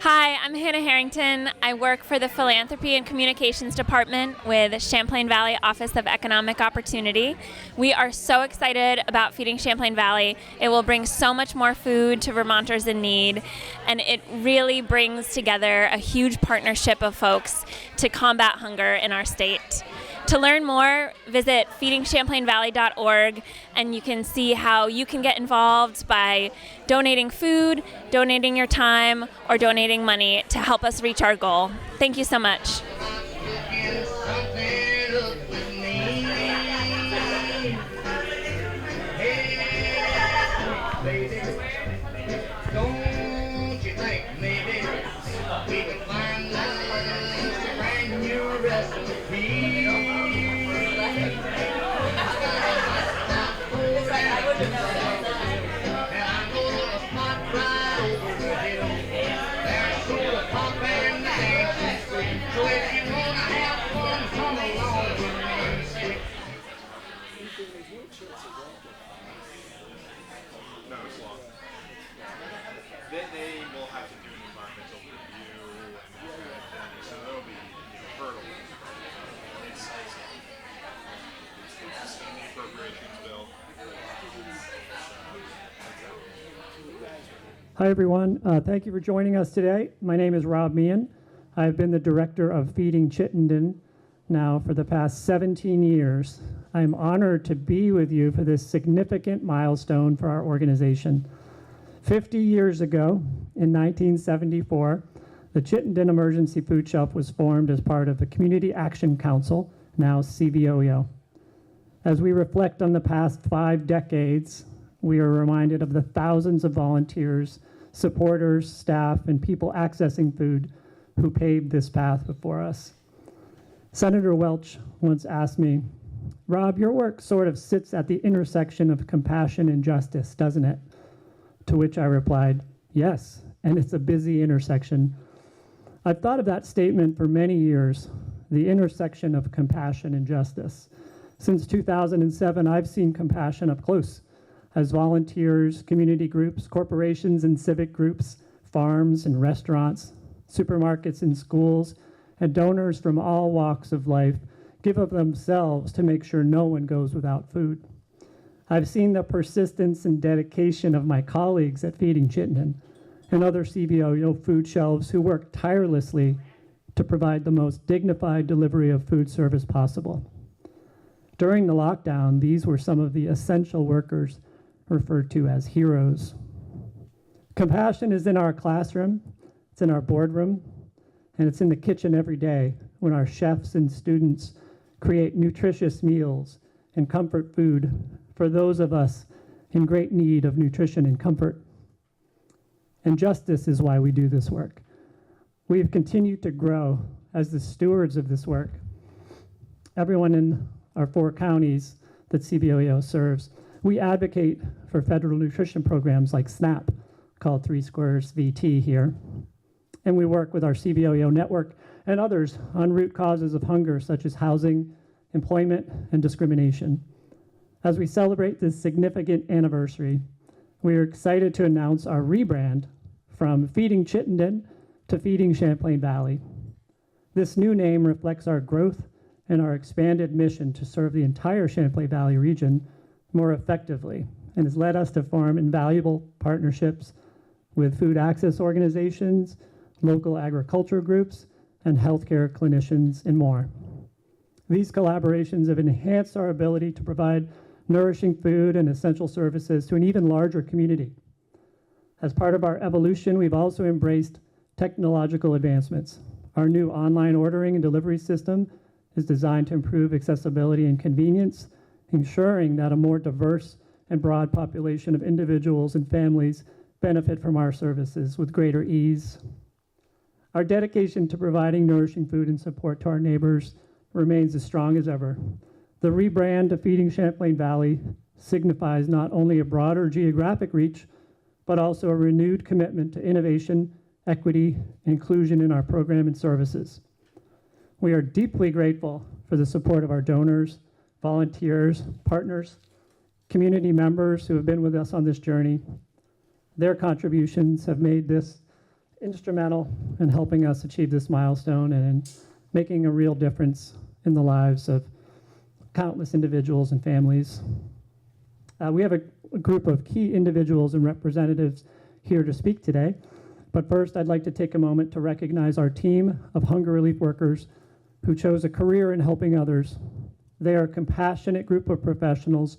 Hi, I'm Hannah Harrington. I work for the Philanthropy and Communications Department with Champlain Valley Office of Economic Opportunity. We are so excited about Feeding Champlain Valley. It will bring so much more food to Vermonters in need, and it really brings together a huge partnership of folks to combat hunger in our state. To learn more, visit feedingchamplainvalley.org, and you can see how you can get involved by donating food, donating your time, or donating money to help us reach our goal. Thank you so much. They will have to do an environmental review and everything, so there'll be hurdles. It's in the appropriations bill. Hi, everyone. Thank you for joining us today. My name is Rob Meehan. I've been the director of Feeding Chittenden now for the past 17 years. I'm honored to be with you for this significant milestone for our organization. 50 years ago, in 1974, the Chittenden Emergency Food Shelf was formed as part of the Community Action Council, now CVOEO. As we reflect on the past 5 decades, we are reminded of the thousands of volunteers, supporters, staff, and people accessing food who paved this path before us. Senator Welch once asked me, "Rob, your work sort of sits at the intersection of compassion and justice, doesn't it?" To which I replied, "Yes, and it's a busy intersection." I've thought of that statement for many years, the intersection of compassion and justice. Since 2007, I've seen compassion up close as volunteers, community groups, corporations and civic groups, farms and restaurants, supermarkets and schools, and donors from all walks of life give of themselves to make sure no one goes without food. I've seen the persistence and dedication of my colleagues at Feeding Chittenden and other CVOEO food shelves who work tirelessly to provide the most dignified delivery of food service possible. During the lockdown, these were some of the essential workers referred to as heroes. Compassion is in our classroom, it's in our boardroom, and it's in the kitchen every day when our chefs and students create nutritious meals and comfort food for those of us in great need of nutrition and comfort. And justice is why we do this work. We have continued to grow as the stewards of this work. Everyone in our 4 counties that CVOEO serves, we advocate for federal nutrition programs like SNAP, called 3 Squares VT here. And we work with our CVOEO network and others on root causes of hunger, such as housing, employment, and discrimination. As we celebrate this significant anniversary, we are excited to announce our rebrand from Feeding Chittenden to Feeding Champlain Valley. This new name reflects our growth and our expanded mission to serve the entire Champlain Valley region more effectively, and has led us to form invaluable partnerships with food access organizations, local agriculture groups, and healthcare clinicians, and more. These collaborations have enhanced our ability to provide nourishing food and essential services to an even larger community. As part of our evolution, we've also embraced technological advancements. Our new online ordering and delivery system is designed to improve accessibility and convenience, ensuring that a more diverse and broad population of individuals and families benefit from our services with greater ease. Our dedication to providing nourishing food and support to our neighbors remains as strong as ever. The rebrand of Feeding Champlain Valley signifies not only a broader geographic reach, but also a renewed commitment to innovation, equity, and inclusion in our program and services. We are deeply grateful for the support of our donors, volunteers, partners, community members who have been with us on this journey. Their contributions have made this instrumental in helping us achieve this milestone and in making a real difference in the lives of countless individuals and families. We have a group of key individuals and representatives here to speak today. But first, I'd like to take a moment to recognize our team of hunger relief workers who chose a career in helping others. They are a compassionate group of professionals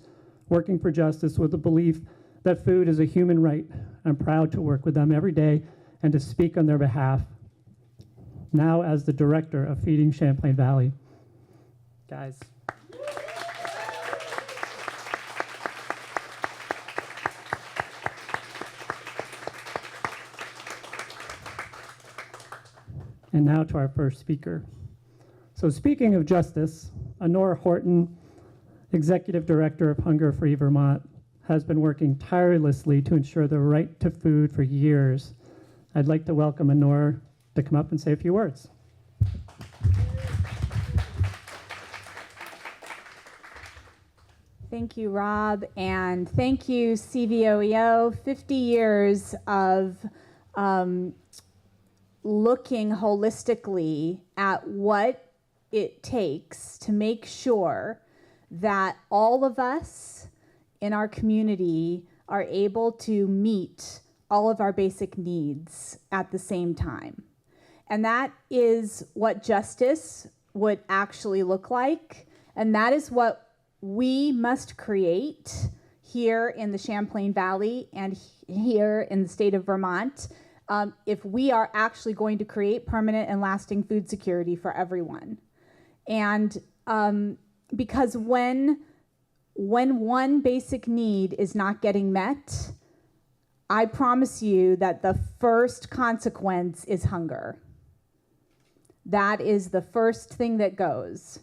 working for justice with the belief that food is a human right. I'm proud to work with them every day and to speak on their behalf. Now, as the director of Feeding Champlain Valley. Guys. And now to our first speaker. So speaking of justice, Honora Horton, Executive Director of Hunger Free Vermont, has been working tirelessly to ensure the right to food for years. I'd like to welcome Honora to come up and say a few words. Thank you, Rob, and thank you, CVOEO. 50 years of looking holistically at what it takes to make sure that all of us in our community are able to meet all of our basic needs at the same time. And that is what justice would actually look like, and that is what we must create here in the Champlain Valley and here in the state of Vermont if we are actually going to create permanent and lasting food security for everyone. And because when one basic need is not getting met, I promise you that the first consequence is hunger. That is the first thing that goes.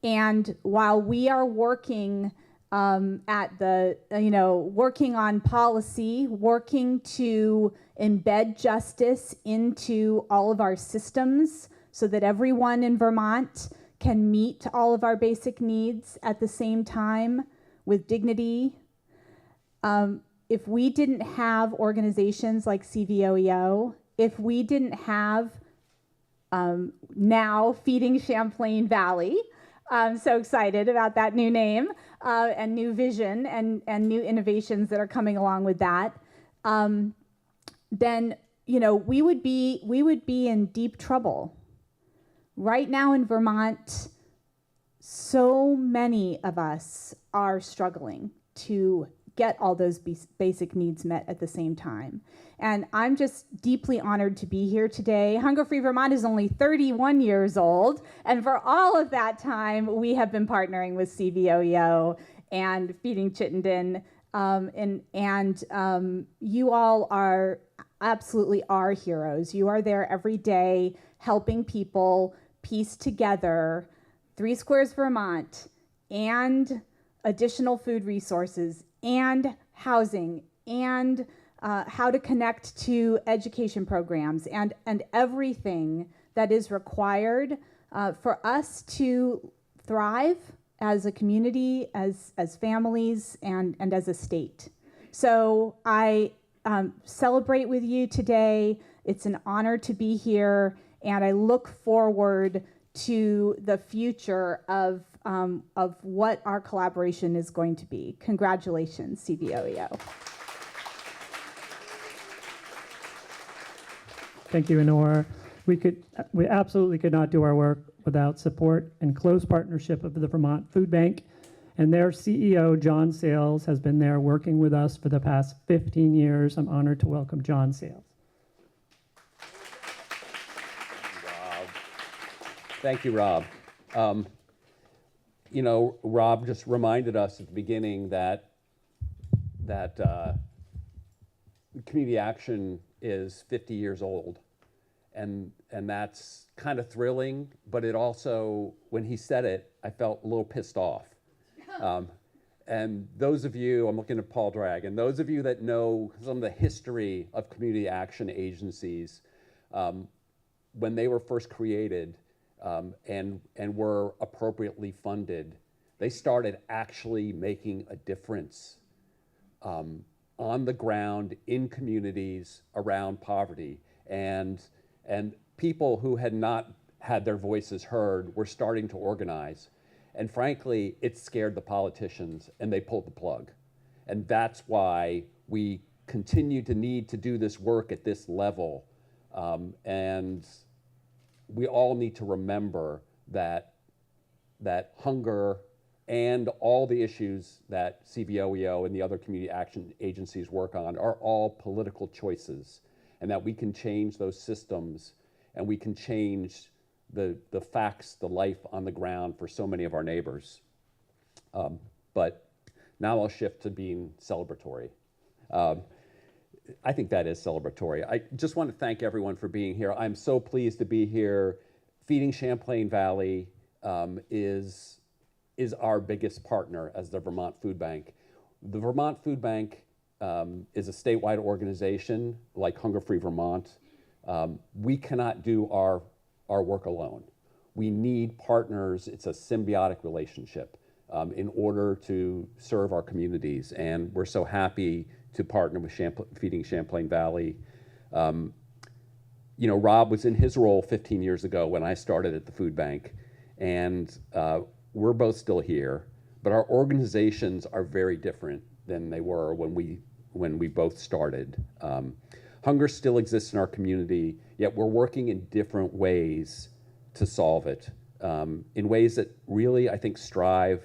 And while we are working working on policy, working to embed justice into all of our systems so that everyone in Vermont can meet all of our basic needs at the same time with dignity. If we didn't have organizations like CVOEO, if we didn't have now Feeding Champlain Valley, I'm so excited about that new name and new vision and new innovations that are coming along with that. Then we would be in deep trouble. Right now in Vermont, so many of us are struggling to get all those basic needs met at the same time. And I'm just deeply honored to be here today. Hunger Free Vermont is only 31 years old, and for all of that time, we have been partnering with CVOEO and Feeding Chittenden, you all are absolutely our heroes. You are there every day helping people piece together 3 Squares Vermont and additional food resources and housing and how to connect to education programs and everything that is required for us to thrive as a community, as families, and as a state. So I celebrate with you today. It's an honor to be here, and I look forward to the future of what our collaboration is going to be. Congratulations, CVOEO. Thank you, Honora. We absolutely could not do our work without support and close partnership of the Vermont Food Bank, and their CEO, John Sales, has been there working with us for the past 15 years. I'm honored to welcome John Sales. Thank you, Rob. Rob just reminded us at the beginning that community action is 50 years old, and that's kind of thrilling. But it also, when he said it, I felt a little pissed off. And those of you, I'm looking at Paul Drag, and those of you that know some of the history of community action agencies, when they were first created. And were appropriately funded, they started actually making a difference on the ground in communities around poverty. and people who had not had their voices heard were starting to organize. And frankly, it scared the politicians, and they pulled the plug. And that's why we continue to need to do this work at this level. And we all need to remember that hunger and all the issues that CVOEO and the other community action agencies work on are all political choices, and that we can change those systems, and we can change the facts, the life on the ground for so many of our neighbors. But now I'll shift to being celebratory. I think that is celebratory. I just want to thank everyone for being here. I'm so pleased to be here. Feeding Champlain Valley is our biggest partner as the Vermont Food Bank. The Vermont Food Bank is a statewide organization like Hunger Free Vermont. We cannot do our work alone. We need partners. It's a symbiotic relationship in order to serve our communities. And we're so happy to partner with Feeding Champlain Valley. You know, Rob was in his role 15 years ago when I started at the food bank, and we're both still here, but our organizations are very different than they were when we both started. Hunger still exists in our community, yet we're working in different ways to solve it, in ways that really, I think, strive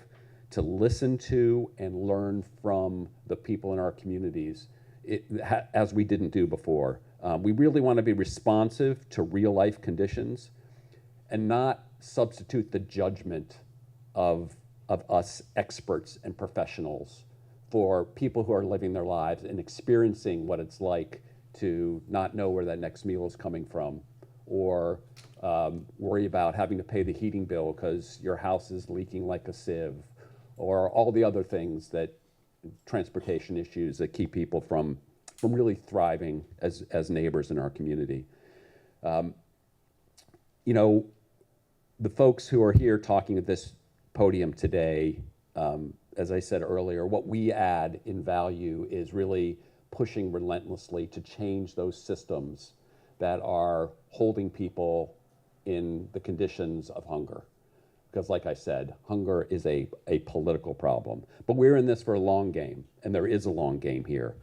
to listen to and learn from the people in our communities, as we didn't do before. We really want to be responsive to real life conditions and not substitute the judgment of us experts and professionals for people who are living their lives and experiencing what it's like to not know where that next meal is coming from, or worry about having to pay the heating bill because your house is leaking like a sieve, or all the other things that transportation issues that keep people from really thriving as neighbors in our community. You know, the folks who are here talking at this podium today, as I said earlier, what we add in value is really pushing relentlessly to change those systems that are holding people in the conditions of hunger. Because like I said, hunger is a political problem. But we're in this for a long game, and there is a long game here.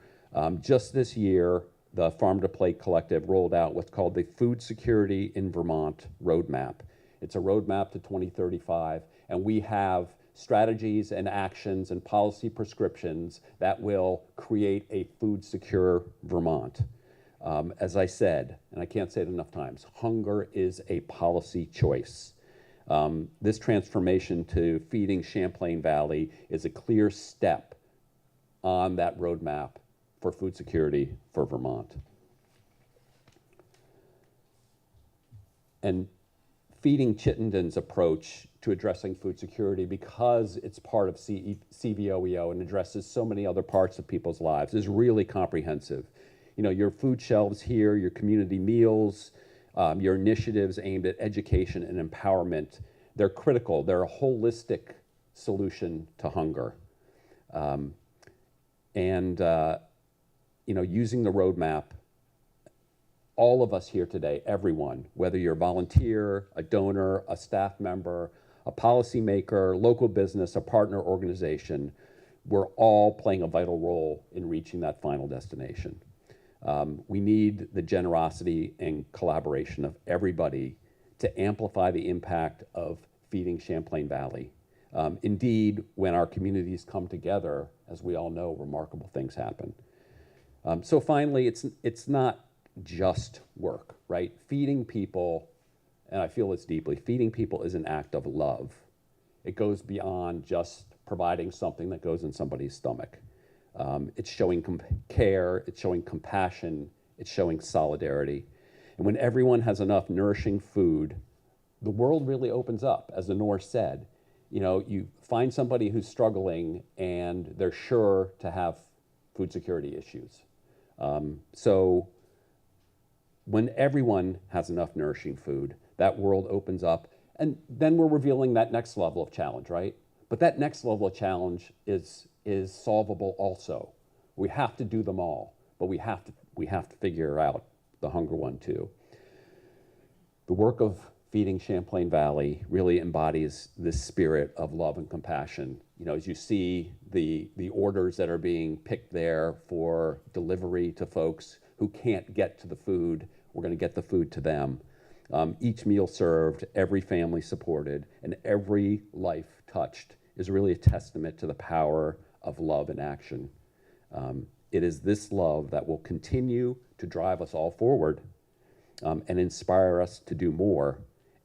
Just this year, the Farm to Plate Collective rolled out what's called the Food Security in Vermont Roadmap. It's a roadmap to 2035, and we have strategies and actions and policy prescriptions that will create a food secure Vermont. As I said, and I can't say it enough times, hunger is a policy choice. This transformation to Feeding Champlain Valley is a clear step on that roadmap for food security for Vermont. And Feeding Chittenden's approach to addressing food security, because it's part of CVOEO and addresses so many other parts of people's lives, is really comprehensive. You know, your food shelves here, your community meals, your initiatives aimed at education and empowerment, they're critical. They're a holistic solution to hunger. You know, using the roadmap, all of us here today, everyone, whether you're a volunteer, a donor, a staff member, a policymaker, local business, a partner organization, we're all playing a vital role in reaching that final destination. We need the generosity and collaboration of everybody to amplify the impact of Feeding Champlain Valley. Indeed, when our communities come together, as we all know, remarkable things happen. So finally, it's not just work, right? Feeding people, and I feel this deeply, feeding people is an act of love. It goes beyond just providing something that goes in somebody's stomach. It's showing care, it's showing compassion, it's showing solidarity. And when everyone has enough nourishing food, the world really opens up, as the Norse said. You know, you find somebody who's struggling and they're sure to have food security issues. So when everyone has enough nourishing food, that world opens up, and then we're revealing that next level of challenge, right? But that next level of challenge is solvable also. We have to do them all, but we have to figure out the hunger one too. The work of Feeding Champlain Valley really embodies this spirit of love and compassion. You know, as you see the orders that are being picked there for delivery to folks who can't get to the food, we're going to get the food to them. Each meal served, every family supported, and every life touched is really a testament to the power of love in action. It is this love that will continue to drive us all forward and inspire us to do more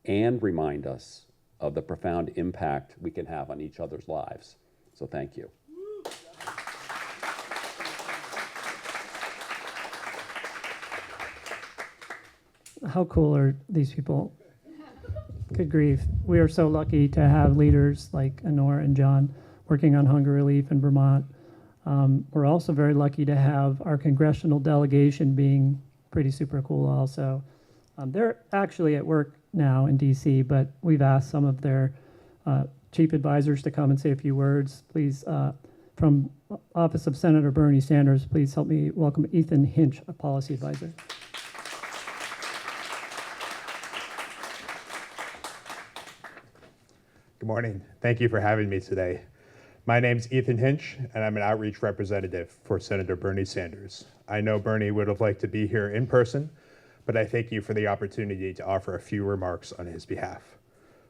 and remind us of the profound impact we can have on each other's lives. So thank you. How cool are these people? Good grief. We are so lucky to have leaders like Honor and John working on hunger relief in Vermont. We're also very lucky to have our congressional delegation being pretty super cool also. They're actually at work now in DC, but we've asked some of their chief advisors to come and say a few words. Please, from Office of Senator Bernie Sanders, please help me welcome Ethan Hinch, a policy advisor. Good morning. Thank you for having me today. My name's Ethan Hinch, and I'm an outreach representative for Senator Bernie Sanders. I know Bernie would have liked to be here in person, but I thank you for the opportunity to offer a few remarks on his behalf.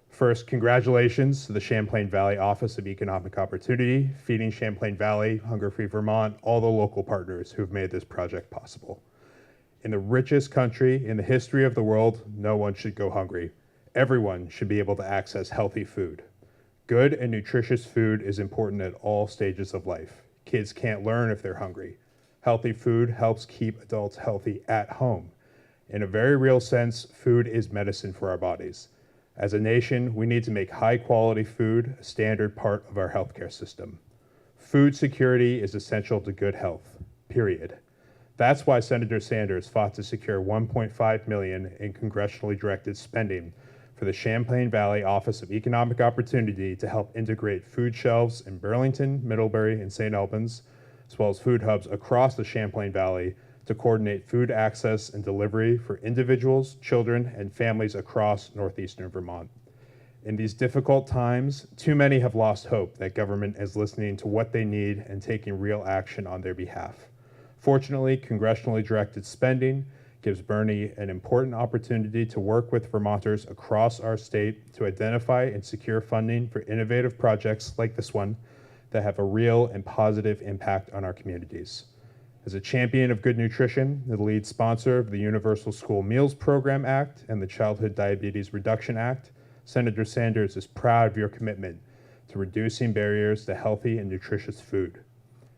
First, congratulations to the Champlain Valley Office of Economic Opportunity, Feeding Champlain Valley, Hunger Free Vermont, all the local partners who've made this project possible. In the richest country in the history of the world, no one should go hungry. Everyone should be able to access healthy food. Good and nutritious food is important at all stages of life. Kids can't learn if they're hungry. Healthy food helps keep adults healthy at home. In a very real sense, food is medicine for our bodies. As a nation, we need to make high-quality food a standard part of our healthcare system. Food security is essential to good health, period. That's why Senator Sanders fought to secure $1.5 million in congressionally directed spending for the Champlain Valley Office of Economic Opportunity to help integrate food shelves in Burlington, Middlebury, and St. Albans, as well as food hubs across the Champlain Valley to coordinate food access and delivery for individuals, children, and families across northeastern Vermont. In these difficult times, too many have lost hope that government is listening to what they need and taking real action on their behalf. Fortunately, congressionally directed spending gives Bernie an important opportunity to work with Vermonters across our state to identify and secure funding for innovative projects like this one that have a real and positive impact on our communities. As a champion of good nutrition, the lead sponsor of the Universal School Meals Program Act and the Childhood Diabetes Reduction Act, Senator Sanders is proud of your commitment to reducing barriers to healthy and nutritious food.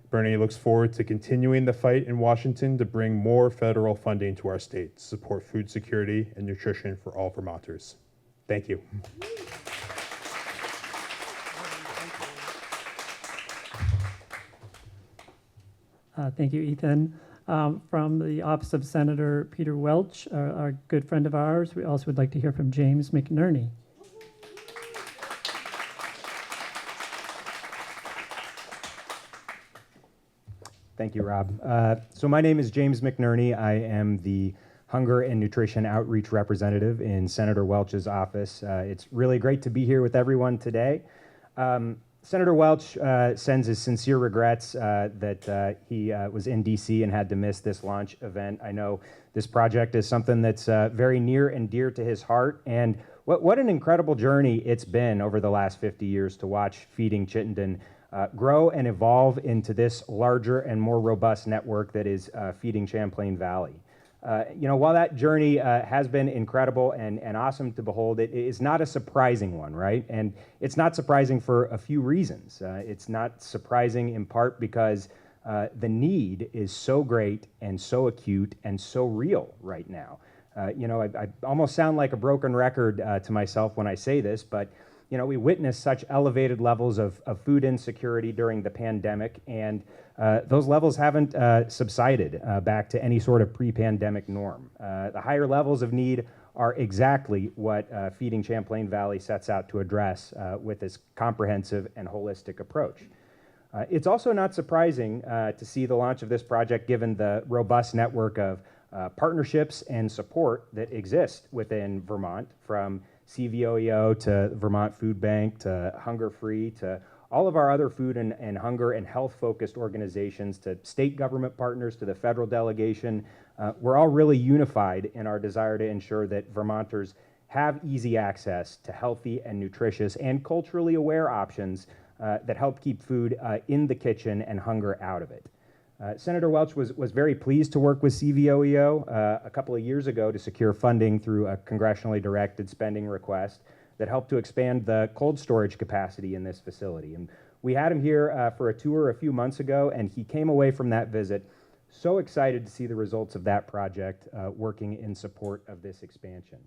Bernie looks forward to continuing the fight in Washington to bring more federal funding to our state to support food security and nutrition for all Vermonters. Thank you. Thank you, Ethan. From the Office of Senator Peter Welch, our good friend of ours, we also would like to hear from James McNerney. Thank you, Rob. So my name is James McNerney. I am the Hunger and Nutrition Outreach Representative in Senator Welch's office. It's really great to be here with everyone today. Senator Welch sends his sincere regrets that he was in DC and had to miss this launch event. I know this project is something that's very near and dear to his heart, and what an incredible journey it's been over the last 50 years to watch Feeding Chittenden grow and evolve into this larger and more robust network that is Feeding Champlain Valley. While that journey has been incredible and awesome to behold, it is not a surprising one, right? And it's not surprising for a few reasons. It's not surprising in part because the need is so great and so acute and so real right now. I almost sound like a broken record to myself when I say this, but we witnessed such elevated levels of food insecurity during the pandemic, and those levels haven't subsided back to any sort of pre-pandemic norm. The higher levels of need are exactly what Feeding Champlain Valley sets out to address with this comprehensive and holistic approach. It's also not surprising to see the launch of this project given the robust network of partnerships and support that exist within Vermont, from CVOEO to Vermont Food Bank to Hunger Free to all of our other food and hunger and health-focused organizations, to state government partners, to the federal delegation. We're all really unified in our desire to ensure that Vermonters have easy access to healthy and nutritious and culturally aware options that help keep food in the kitchen and hunger out of it. Senator Welch was very pleased to work with CVOEO a couple of years ago to secure funding through a congressionally directed spending request that helped to expand the cold storage capacity in this facility. And we had him here for a tour a few months ago, and he came away from that visit so excited to see the results of that project working in support of this expansion.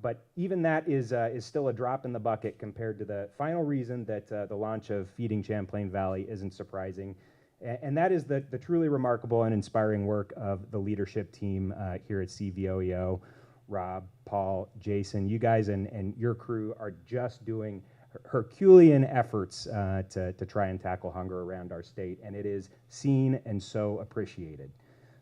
But even that is still a drop in the bucket compared to the final reason that the launch of Feeding Champlain Valley isn't surprising. And that is the truly remarkable and inspiring work of the leadership team here at CVOEO. Rob, Paul, Jason, you guys and your crew are just doing Herculean efforts to try and tackle hunger around our state, and it is seen and so appreciated.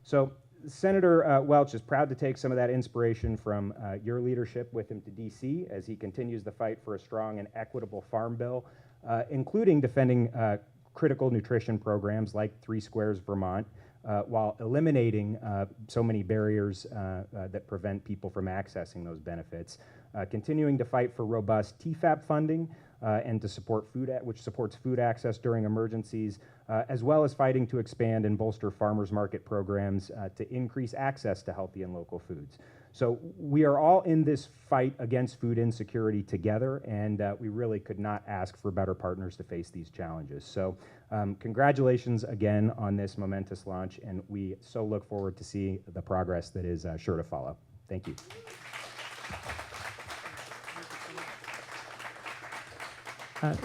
So Senator Welch is proud to take some of that inspiration from your leadership with him to DC as he continues the fight for a strong and equitable farm bill, including defending critical nutrition programs like 3 Squares Vermont, while eliminating so many barriers that prevent people from accessing those benefits, continuing to fight for robust TFAP funding and to support which supports food access during emergencies, as well as fighting to expand and bolster farmers market programs to increase access to healthy and local foods. So we are all in this fight against food insecurity together, and we really could not ask for better partners to face these challenges. So congratulations again on this momentous launch, and we so look forward to see the progress that is sure to follow. Thank you.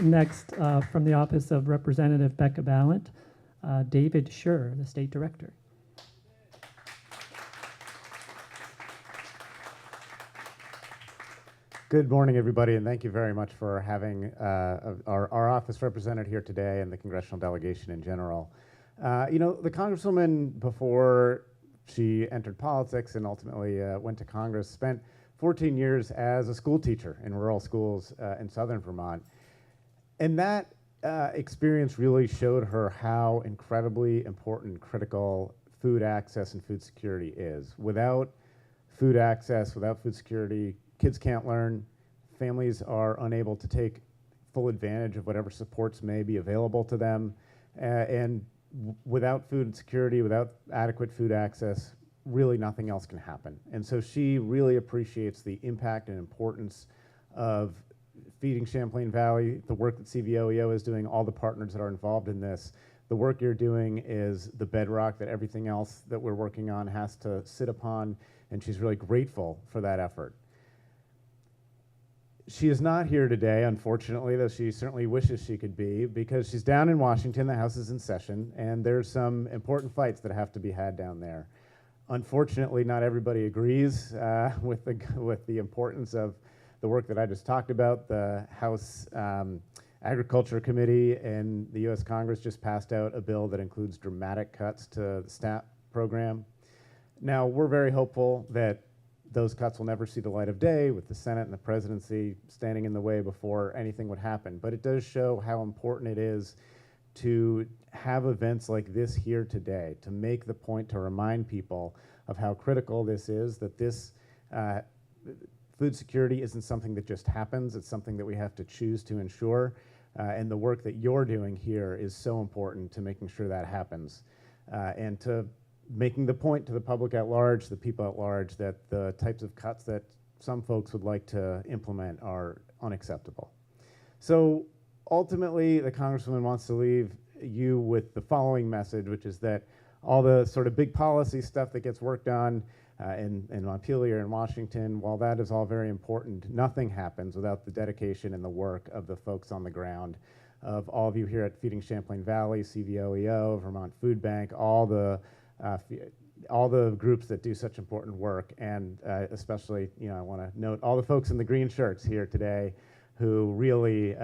Next, from the Office of Representative Becca Ballant, David Scher, the State Director. Good morning, everybody, and thank you very much for having our office represented here today and the congressional delegation in general. You know, the Congresswoman, before she entered politics and ultimately went to Congress, spent 14 years as a school teacher in rural schools in southern Vermont. And that experience really showed her how incredibly important and critical food access and food security is. Without food access, without food security, kids can't learn, families are unable to take full advantage of whatever supports may be available to them, and without food security, without adequate food access, really nothing else can happen. And so she really appreciates the impact and importance of Feeding Champlain Valley, the work that CVOEO is doing, all the partners that are involved in this. The work you're doing is the bedrock that everything else that we're working on has to sit upon, and she's really grateful for that effort. She is not here today, unfortunately, though she certainly wishes she could be, because she's down in Washington. The House is in session, and there's some important fights that have to be had down there. Unfortunately, not everybody agrees with the importance of the work that I just talked about. The House Agriculture Committee and the U.S. Congress just passed out a bill that includes dramatic cuts to the SNAP program. Now, we're very hopeful that those cuts will never see the light of day, with the Senate and the presidency standing in the way before anything would happen. But it does show how important it is to have events like this here today, to make the point, to remind people of how critical this is, that this food security isn't something that just happens, it's something that we have to choose to ensure. And the work that you're doing here is so important to making sure that happens. And to making the point to the public at large, the people at large, that the types of cuts that some folks would like to implement are unacceptable. So ultimately, the Congresswoman wants to leave you with the following message, which is that all the sort of big policy stuff that gets worked on in Montpelier and Washington, while that is all very important, nothing happens without the dedication and the work of the folks on the ground, of all of you here at Feeding Champlain Valley, CVOEO, Vermont Food Bank, all the groups that do such important work, and especially, you know, I want to note all the folks in the green shirts here today who really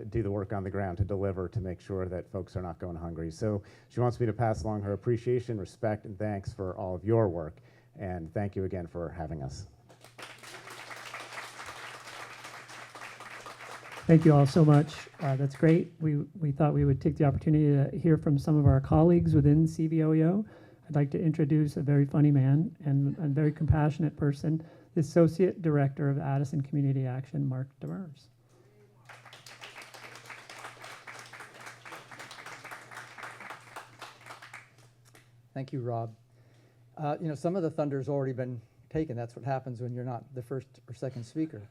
do the work on the ground to deliver, to make sure that folks are not going hungry. So she wants me to pass along her appreciation, respect, and thanks for all of your work. And thank you again for having us. Thank you all so much. That's great. We thought we would take the opportunity to hear from some of our colleagues within CVOEO. I'd like to introduce a very funny man and a very compassionate person, the Associate Director of Addison Community Action, Mark Demers. Thank you, Rob. Some of the thunder's already been taken. That's what happens when you're not the first or second speaker.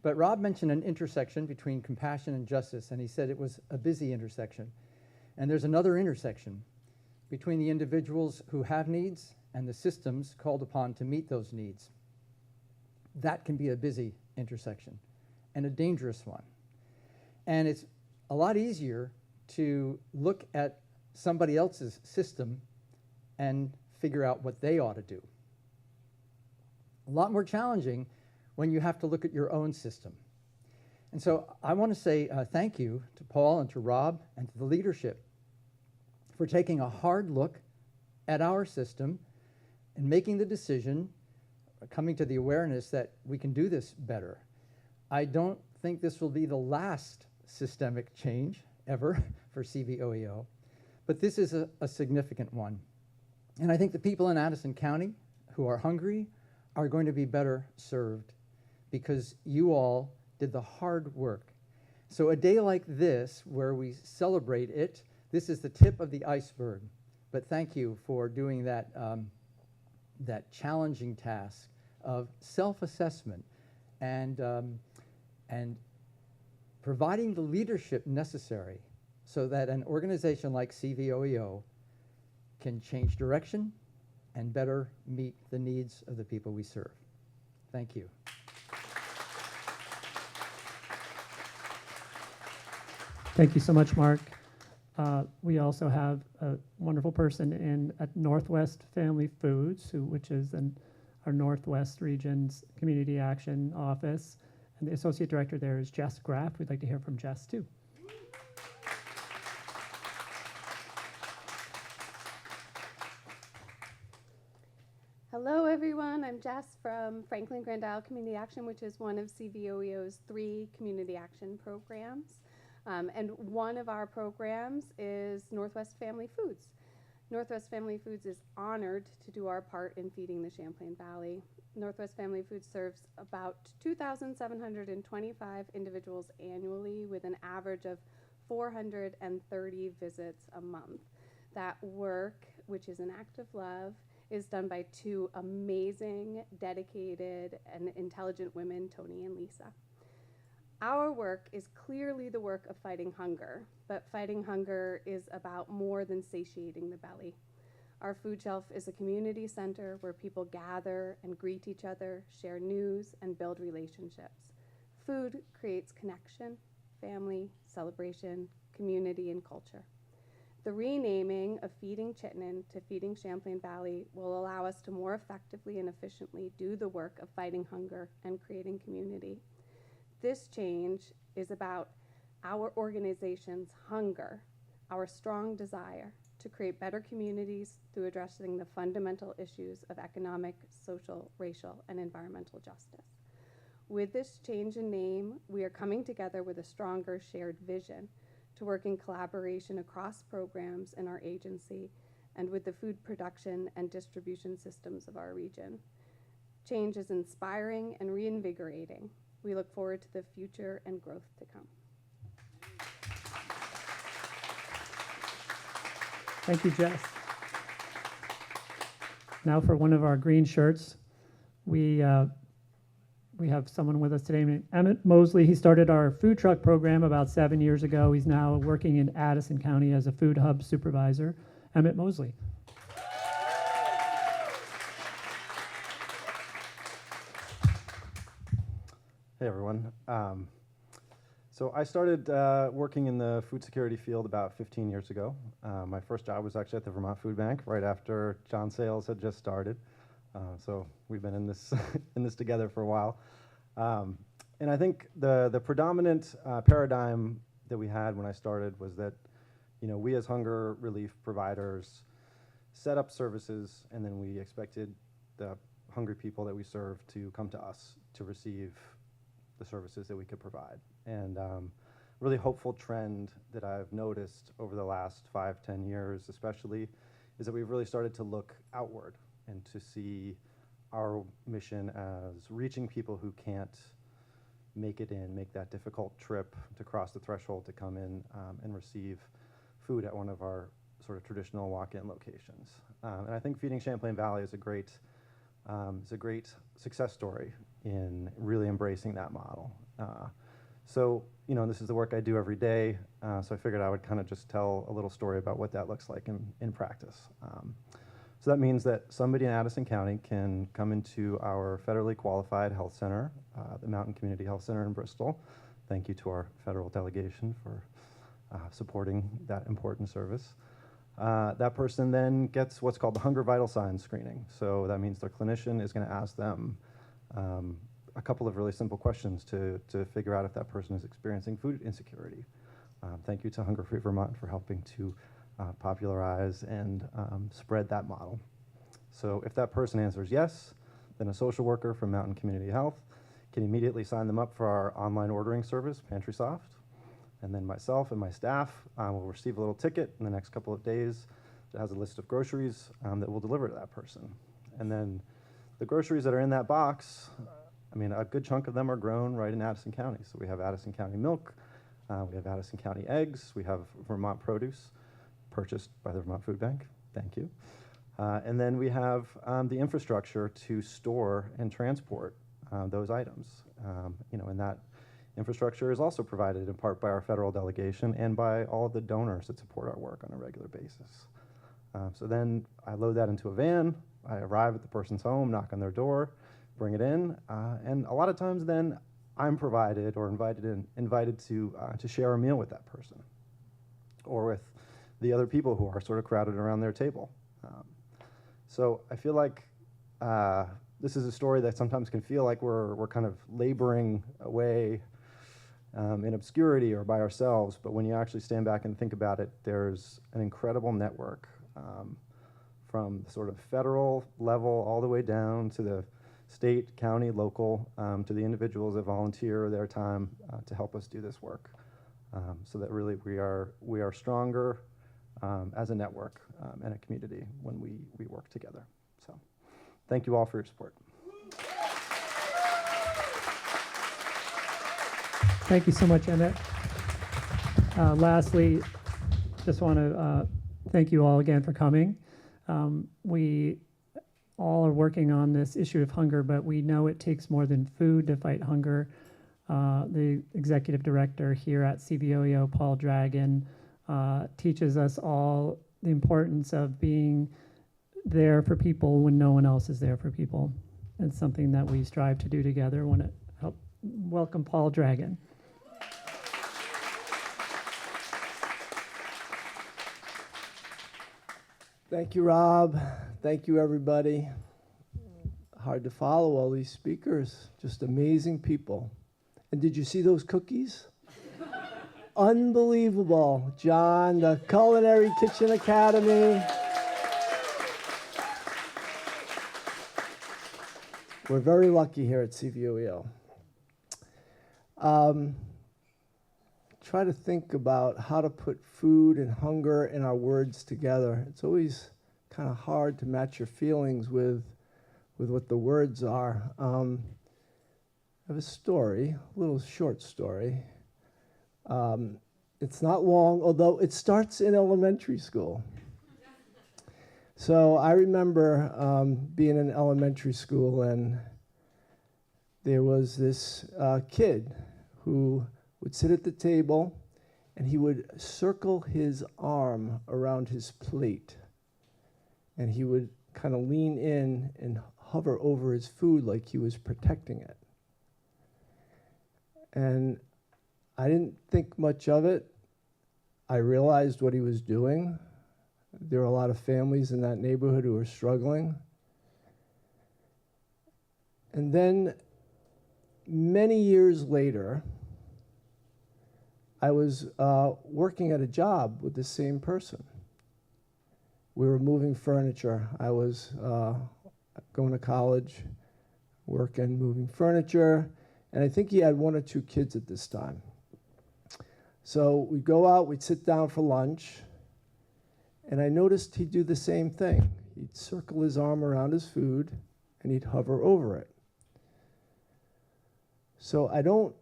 But Rob mentioned an intersection between compassion and justice, and he said it was a busy intersection. And there's another intersection between the individuals who have needs and the systems called upon to meet those needs. That can be a busy intersection and a dangerous one. And it's a lot easier to look at somebody else's system and figure out what they ought to do. A lot more challenging when you have to look at your own system. And so I want to say thank you to Paul and to Rob and to the leadership for taking a hard look at our system and making the decision, coming to the awareness that we can do this better. I don't think this will be the last systemic change ever for CVOEO, but this is a significant one. And I think the people in Addison County who are hungry are going to be better served because you all did the hard work. So a day like this, where we celebrate it, this is the tip of the iceberg. But thank you for doing that, that challenging task of self-assessment and providing the leadership necessary so that an organization like CVOEO can change direction and better meet the needs of the people we serve. Thank you. Thank you so much, Mark. We also have a wonderful person at Northwest Family Foods, which is our Northwest Region's Community Action Office. And the Associate Director there is Jess Graff. We'd like to hear from Jess, too. Hello, everyone. I'm Jess from Franklin Grand Isle Community Action, which is one of CVOEO's 3 community action programs. And one of our programs is Northwest Family Foods. Northwest Family Foods is honored to do our part in feeding the Champlain Valley. Northwest Family Foods serves about 2,725 individuals annually with an average of 430 visits a month. That work, which is an act of love, is done by 2 amazing, dedicated, and intelligent women, Tony and Lisa. Our work is clearly the work of fighting hunger, but fighting hunger is about more than satiating the belly. Our food shelf is a community center where people gather and greet each other, share news, and build relationships. Food creates connection, family, celebration, community, and culture. The renaming of Feeding Chittenden to Feeding Champlain Valley will allow us to more effectively and efficiently do the work of fighting hunger and creating community. This change is about our organization's hunger, our strong desire to create better communities through addressing the fundamental issues of economic, social, racial, and environmental justice. With this change in name, we are coming together with a stronger shared vision to work in collaboration across programs in our agency and with the food production and distribution systems of our region. Change is inspiring and reinvigorating. We look forward to the future and growth to come. Thank you, Jess. Now for one of our green shirts, we have someone with us today named Emmett Mosley. He started our food truck program about 7 years ago. He's now working in Addison County as a food hub supervisor. Emmett Mosley. Hey everyone. So I started working in the food security field about 15 years ago. My first job was actually at the Vermont Food Bank right after John Sayles had just started. So we've been in this in this together for a while. And I think the predominant paradigm that we had when I started was that, we as hunger relief providers set up services and then we expected the hungry people that we serve to come to us to receive the services that we could provide. And really hopeful trend that I've noticed over the last 5-10 years especially is that we've really started to look outward and to see our mission as reaching people who can't make it in, make that difficult trip to cross the threshold to come in and receive food at one of our sort of traditional walk-in locations. And I think Feeding Champlain Valley is a great success story in really embracing that model. So, you know, this is the work I do every day, so I figured I would kind of just tell a little story about what that looks like in practice. So that means that somebody in Addison County can come into our federally qualified health center, the Mountain Community Health Center in Bristol. Thank you to our federal delegation for supporting that important service. That person then gets what's called the Hunger Vital Signs screening. So that means their clinician is going to ask them a couple of really simple questions to figure out if that person is experiencing food insecurity. Thank you to Hunger Free Vermont for helping to popularize and spread that model. So if that person answers yes, then a social worker from Mountain Community Health can immediately sign them up for our online ordering service, PantrySoft. And then myself and my staff will receive a little ticket in the next couple of days that has a list of groceries that we'll deliver to that person. And then the groceries that are in that box, I mean, a good chunk of them are grown right in Addison County. So we have Addison County milk, we have Addison County eggs, we have Vermont produce purchased by the Vermont Food Bank. Thank you. And then we have the infrastructure to store and transport those items. You know, and that infrastructure is also provided in part by our federal delegation and by all of the donors that support our work on a regular basis. So then I load that into a van, I arrive at the person's home, knock on their door, bring it in, and a lot of times then I'm provided or invited to share a meal with that person or with the other people who are sort of crowded around their table. So I feel like this is a story that sometimes can feel like we're kind of laboring away in obscurity or by ourselves, but when you actually stand back and think about it, there's an incredible network from sort of federal level all the way down to the state, county, local, to the individuals that volunteer their time to help us do this work. So that really we are stronger as a network and a community when we work together. So thank you all for your support. Thank you so much, Emmett. Lastly, just want to thank you all again for coming. We all are working on this issue of hunger, but we know it takes more than food to fight hunger. The executive director here at CVOEO, Paul Dragon, teaches us all the importance of being there for people when no one else is there for people. It's something that we strive to do together. I want to help welcome Paul Dragon. Thank you, Rob. Thank you, everybody. Hard to follow all these speakers, just amazing people. And did you see those cookies? Unbelievable. John, the Culinary Kitchen Academy. We're very lucky here at CVOEO. Try to think about how to put food and hunger and our words together. It's always kind of hard to match your feelings with what the words are. I have a story, a little short story. It's not long, although it starts in elementary school. So I remember being in elementary school, and there was this kid who would sit at the table, and he would circle his arm around his plate, and he would kind of lean in and hover over his food like he was protecting it. And I didn't think much of it. I realized what he was doing. There were a lot of families in that neighborhood who were struggling. And then many years later, I was working at a job with the same person. We were moving furniture. I going to college, working, moving furniture, and I think he had 1 or 2 kids at this time. So we'd go out, we'd sit down for lunch, and I noticed he'd do the same thing. He'd circle his arm around his food, and he'd hover over it. So I don't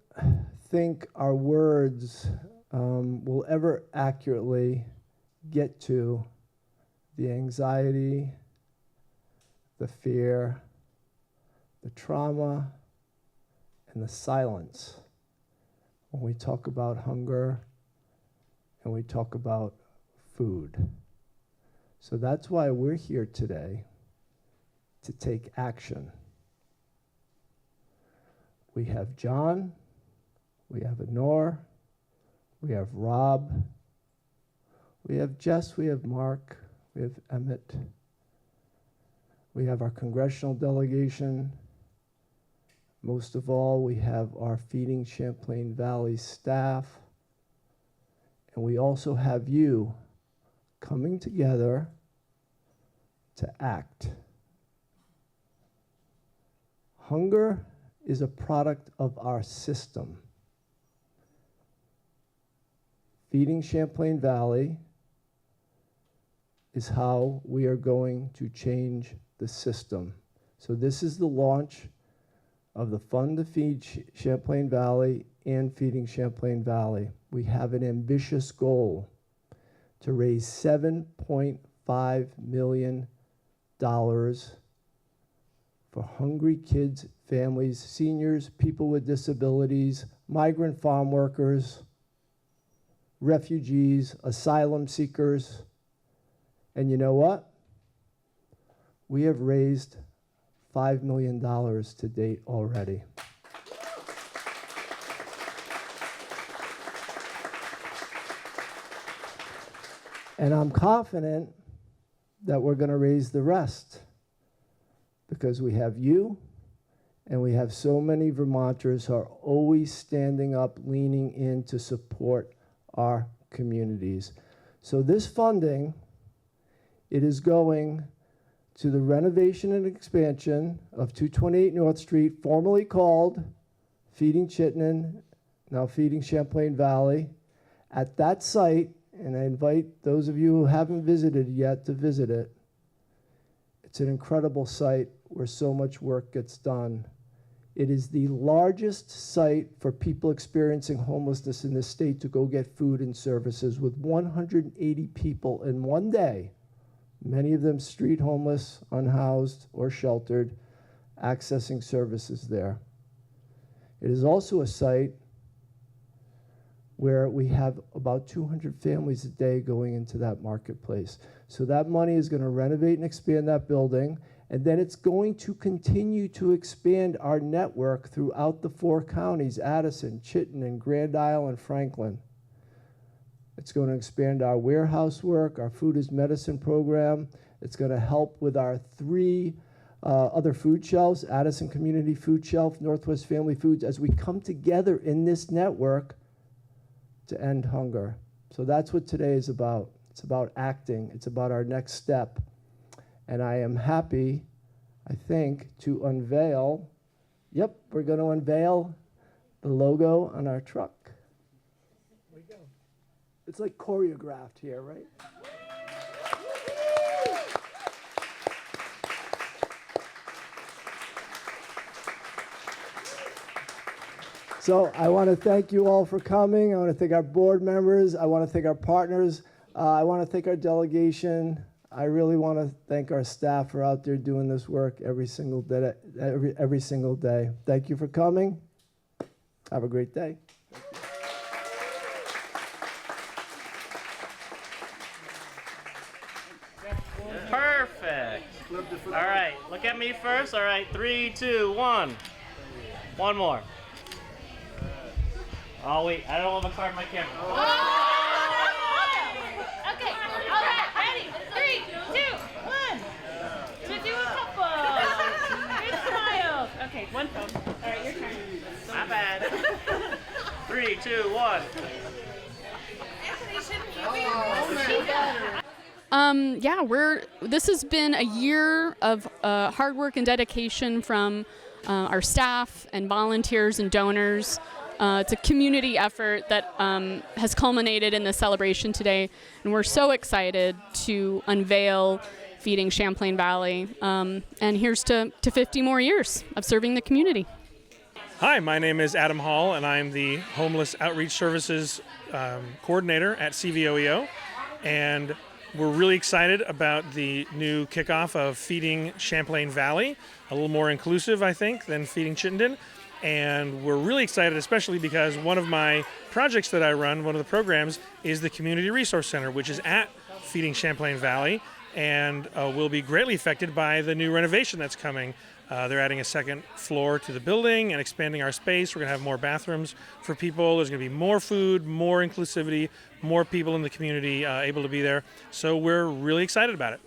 think our words will ever accurately get to the anxiety, the fear, the trauma, and the silence when we talk about hunger and we talk about food. So that's why we're here today, to take action. We have John, we have Honor, we have Rob, we have Jess, we have Mark, we have Emmett, we have our congressional delegation. Most of all, we have our Feeding Champlain Valley staff, and we also have you coming together to act. Hunger is a product of our system. Feeding Champlain Valley is how we are going to change the system. So this is the launch of the Fund to Feed Champlain Valley and Feeding Champlain Valley. We have an ambitious goal to raise $7.5 million for hungry kids, families, seniors, people with disabilities, migrant farm workers, refugees, asylum seekers. And you know what? We have raised $5 million to date already. And I'm confident that we're going to raise the rest because we have you and we have so many Vermonters who are always standing up, leaning in to support our communities. So this funding, it is going to the renovation and expansion of 228 North Street, formerly called Feeding Chittenden, now Feeding Champlain Valley. At that site, and I invite those of you who haven't visited yet to visit it, it's an incredible site where so much work gets done. It is the largest site for people experiencing homelessness in the state to go get food and services, with 180 people in one day, many of them street homeless, unhoused, or sheltered, accessing services there. It is also a site where we have about 200 families a day going into that marketplace. So that money is going to renovate and expand that building, and then it's going to continue to expand our network throughout the 4 counties, Addison, Chittenden, Grand Isle, and Franklin. It's going to expand our warehouse work, our food is medicine program. It's going to help with our 3 other food shelves, Addison Community Food Shelf, Northwest Family Foods, as we come together in this network to end hunger. So that's what today is about. It's about acting. It's about our next step. And I am happy, I think, to unveil, we're going to unveil the logo on our truck. There we go. It's like choreographed here, right? So I want to thank you all for coming. I want to thank our board members. I want to thank our partners. I want to thank our delegation. I really want to thank our staff for out there doing this work every single day. Every single day. Thank you for coming. Have a great day. Perfect. All right, look at me first. All right, 3, 2, 1. One more. Oh wait, I don't have a card in my camera. Okay, all right, ready? 3, 2, 1. To do a couple. Good smiles. Okay, one phone. All right, your turn. My bad. 3, 2, 1. Anthony shouldn't be. Yeah, this has been a year of hard work and dedication from our staff and volunteers and donors. It's a community effort that has culminated in the celebration today, and we're so excited to unveil Feeding Champlain Valley. And here's to 50 more years of serving the community. Hi, my name is Adam Hall, and I'm the Homeless Outreach Services Coordinator at CVOEO. And we're really excited about the new kickoff of Feeding Champlain Valley, a little more inclusive, I think, than Feeding Chittenden. And we're really excited, especially because one of my projects that I run, one of the programs, is the Community Resource Center, which is at Feeding Champlain Valley, and will be greatly affected by the new renovation that's coming. They're adding a second floor to the building and expanding our space. We're going to have more bathrooms for people. There's going to be more food, more inclusivity, more people in the community able to be there. So we're really excited about it.